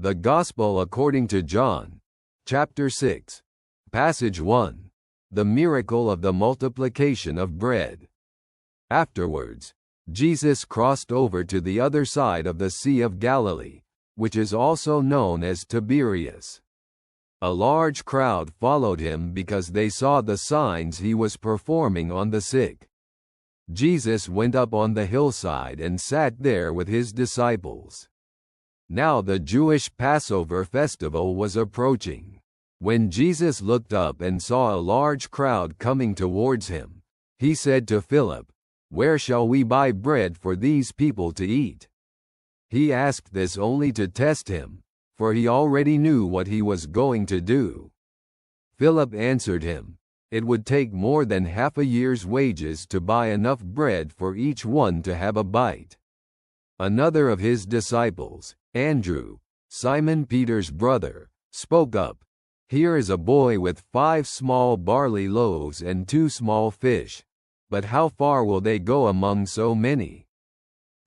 The Gospel according to John, chapter 6, passage 1. The miracle of the multiplication of bread. Afterwards, Jesus crossed over to the other side of the Sea of Galilee, which is also known as Tiberias. A large crowd followed him because they saw the signs he was performing on the sick. Jesus went up on the hillside and sat there with his disciples. Now the Jewish Passover festival was approaching. When Jesus looked up and saw a large crowd coming towards him, he said to Philip, "Where shall we buy bread for these people to eat?" He asked this only to test him, for he already knew what he was going to do. Philip answered him, "It would take more than half a year's wages to buy enough bread for each one to have a bite." Another of his disciples, Andrew, Simon Peter's brother, spoke up, "Here is a boy with 5 small barley loaves and 2 small fish, but how far will they go among so many?"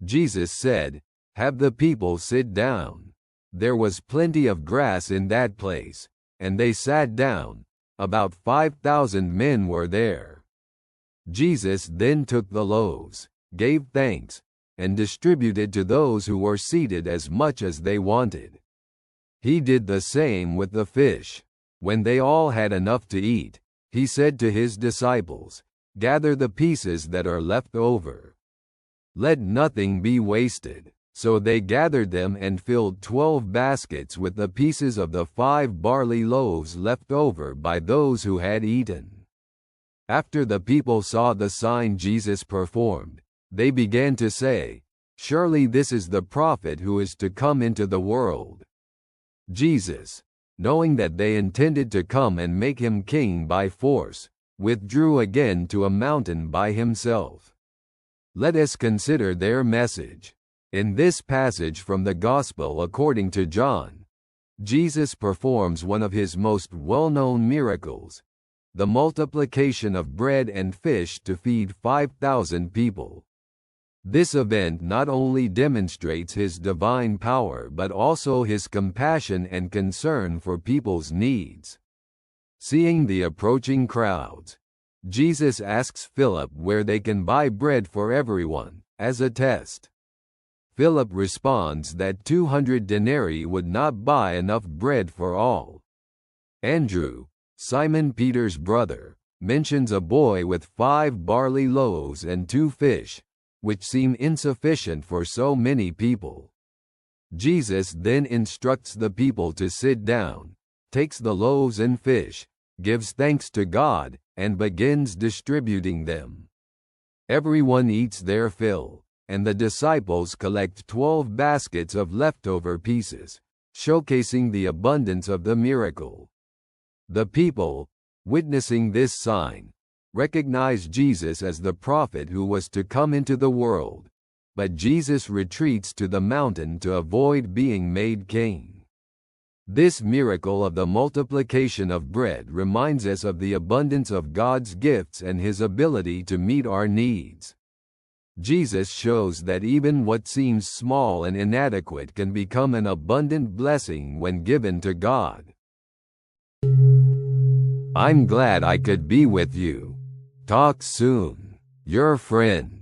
Jesus said, "Have the people sit down." There was plenty of grass in that place, and they sat down. About 5,000 men were there. Jesus then took the loaves, gave thanks, and distributed to those who were seated as much as they wanted. He did the same with the fish. When they all had enough to eat, he said to his disciples, "Gather the pieces that are left over. Let nothing be wasted." So they gathered them and filled 12 baskets with the pieces of the 5 barley loaves left over by those who had eaten. After the people saw the sign Jesus performed, they began to say, "Surely this is the prophet who is to come into the world." Jesus, knowing that they intended to come and make him king by force, withdrew again to a mountain by himself. Let us consider their message. In this passage from the Gospel according to John, Jesus performs one of his most well-known miracles, the multiplication of bread and fish to feed 5,000 people. This event not only demonstrates his divine power but also his compassion and concern for people's needs. Seeing the approaching crowds, Jesus asks Philip where they can buy bread for everyone, as a test. Philip responds that 200 denarii would not buy enough bread for all. Andrew, Simon Peter's brother, mentions a boy with 5 barley loaves and 2 fish, which seem insufficient for so many people. Jesus then instructs the people to sit down, takes the loaves and fish, gives thanks to God, and begins distributing them. Everyone eats their fill, and the disciples collect 12 baskets of leftover pieces, showcasing the abundance of the miracle. The people, witnessing this sign, recognize Jesus as the prophet who was to come into the world, but Jesus retreats to the mountain to avoid being made king. This miracle of the multiplication of bread reminds us of the abundance of God's gifts and his ability to meet our needs. Jesus shows that even what seems small and inadequate can become an abundant blessing when given to God. I'm glad I could be with you. Talk soon. Your friend.